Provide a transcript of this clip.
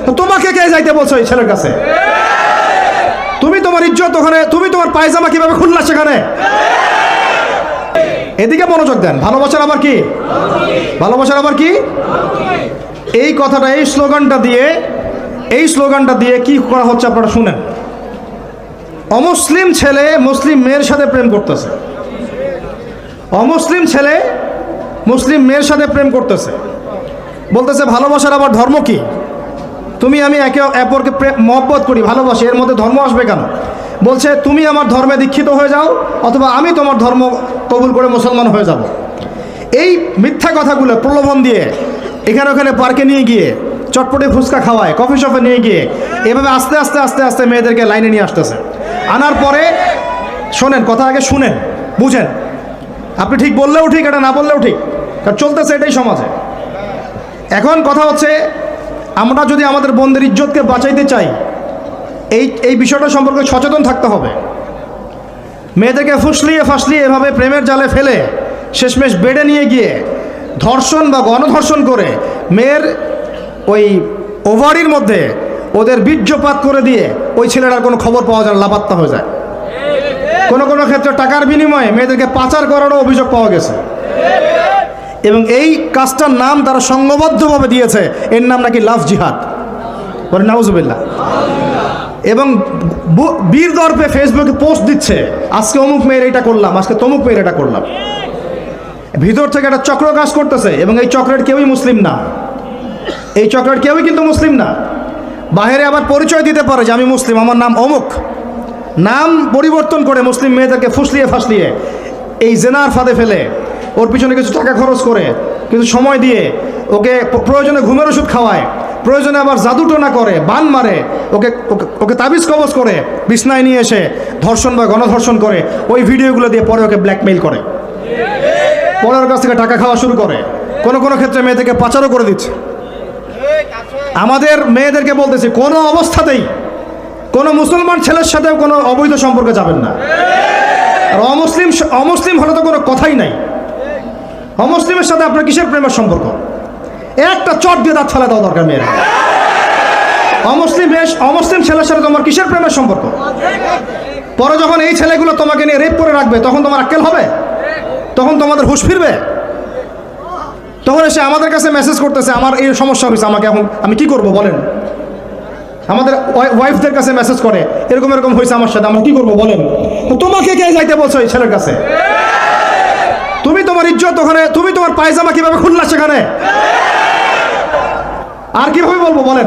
তো তোমাকে কে যাইতে বলছো এই ছেলের কাছে? তুমি তোমার ইজ্জত ওখানে, তুমি তোমার পায়জামা কিভাবে খুললা সেখানে? এদিকে মনোযোগ দেন। ভালোবাসার আবার কি? ভালোবাসার আবার কি? এই কথাটা, এই স্লোগানটা দিয়ে কি করা হচ্ছে আপনারা শুনেন। অমুসলিম ছেলে মুসলিম মেয়ের সাথে প্রেম করতেছে, অমুসলিম ছেলে মুসলিম মেয়ের সাথে প্রেম করতেছে, বলতেছে ভালোবাসার আবার ধর্ম কি? তুমি আমি একে অপরকে মহব্বত করি, ভালোবাসি, এর মধ্যে ধর্ম আসবে কেন? বলছে তুমি আমার ধর্মে দীক্ষিত হয়ে যাও, অথবা আমি তোমার ধর্ম কবুল করে মুসলমান হয়ে যাব। এই মিথ্যা কথাগুলো প্রলোভন দিয়ে এখানে ওখানে পার্কে নিয়ে গিয়ে চটপটে ফুচকা খাওয়ায়, কফি শপে নিয়ে গিয়ে এভাবে আস্তে আস্তে আস্তে আস্তে মেয়েদেরকে লাইনে নিয়ে আসতেছে। আনার পরে শোনেন, কথা আগে শুনেন, বুঝেন। আপনি ঠিক বললেও ঠিক, এটা না বললেও ঠিক, কারণ চলতেছে এটাই সমাজে। এখন কথা হচ্ছে, আমরা যদি আমাদের বোনদের ইজ্জতকে বাঁচাইতে চাই, এই বিষয়টা সম্পর্কে সচেতন থাকতে হবে। মেয়েদেরকে ফুসলিয়ে ফাসলিয়ে এভাবে প্রেমের জালে ফেলে শেষমেশ বেডে নিয়ে গিয়ে ধর্ষণ বা গণধর্ষণ করে মেয়ের ওই ওভারির মধ্যে ওদের বীর্যপাত করে দিয়ে ওই ছেলেটার কোনো খবর পাওয়া যায় না, লাপাত্তা হয়ে যায়। কোনো কোনো ক্ষেত্রে টাকার বিনিময়ে মেয়েদেরকে পাচার করারও অভিযোগ পাওয়া গেছে। এবং এই কাজটার নাম তারা সংঘবদ্ধভাবে দিয়েছে, এর নাম নাকি লাভ জিহাদ। বলে নাউজুবিল্লাহ। এবং বীর দর্পে ফেসবুকে পোস্ট দিচ্ছে, আজকে অমুক মেয়ের এটা করলাম, আজকে তমুক মেয়ের এটা করলাম। ভিতর থেকে একটা চক্র কাজ করতেছে, এবং এই চক্রের কেউই মুসলিম না, এই চক্রের কেউই কিন্তু মুসলিম না। বাহিরে আবার পরিচয় দিতে পারে যে আমি মুসলিম, আমার নাম অমুক, নাম পরিবর্তন করে মুসলিম মেয়েদেরকে ফুসলিয়ে ফাসলিয়ে এই জেনার ফাঁদে ফেলে ওর পিছনে কিছু টাকা খরচ করে, কিছু সময় দিয়ে ওকে প্রয়োজনে ঘুমের ওষুধ খাওয়ায়, প্রয়োজনে আবার জাদুটোনা করে, বান মারে, ওকে ওকে তাবিজ কবজ করে বিছনায় নিয়ে এসে ধর্ষণ বা গণধর্ষণ করে, ওই ভিডিওগুলো দিয়ে পরে ওকে ব্ল্যাকমেইল করে, পরে ওর কাছ থেকে টাকা খাওয়া শুরু করে। কোনো কোনো ক্ষেত্রে মেয়েদেরকে পাচারও করে দিচ্ছে। আমাদের মেয়েদেরকে বলতেছি, কোনো অবস্থাতেই কোনো মুসলমান ছেলের সাথেও কোনো অবৈধ সম্পর্কে যাবেন না। আর অমুসলিম হলে তো কোনো কথাই নাই। অমুসলিমের সাথে আপনার কিসের প্রেমের সম্পর্ক? একটা চট দিয়ে দাঁত ফেলা দেওয়া দরকার মেয়েরা। অমুসলিম ছেলের সাথে তোমার কিসের প্রেমের সম্পর্ক? পরে যখন এই ছেলেগুলো তোমাকে নিয়ে রেপ করে রাখবে, তখন তোমার আক্কেল হবে? তখন তোমাদের হুঁশ ফিরবে? তখন এসে আমাদের কাছে মেসেজ করতেছে, আমার এই সমস্যা হয়েছে, আমাকে এখন আমি কি করব বলেন? আমাদের ওয়াইফদের কাছে মেসেজ করে, এরকম এরকম হয়েছে আমার সাথে, আমরা কি করব বলেন? তো তোমাকে কে যাইতে বলছো এই ছেলের কাছে? তুমি তোমার ইজ্জত ওখানে, তুমি তোমার পায়জামা কিভাবে খুললা সেখানে? আর কিভাবে বলবো বলেন?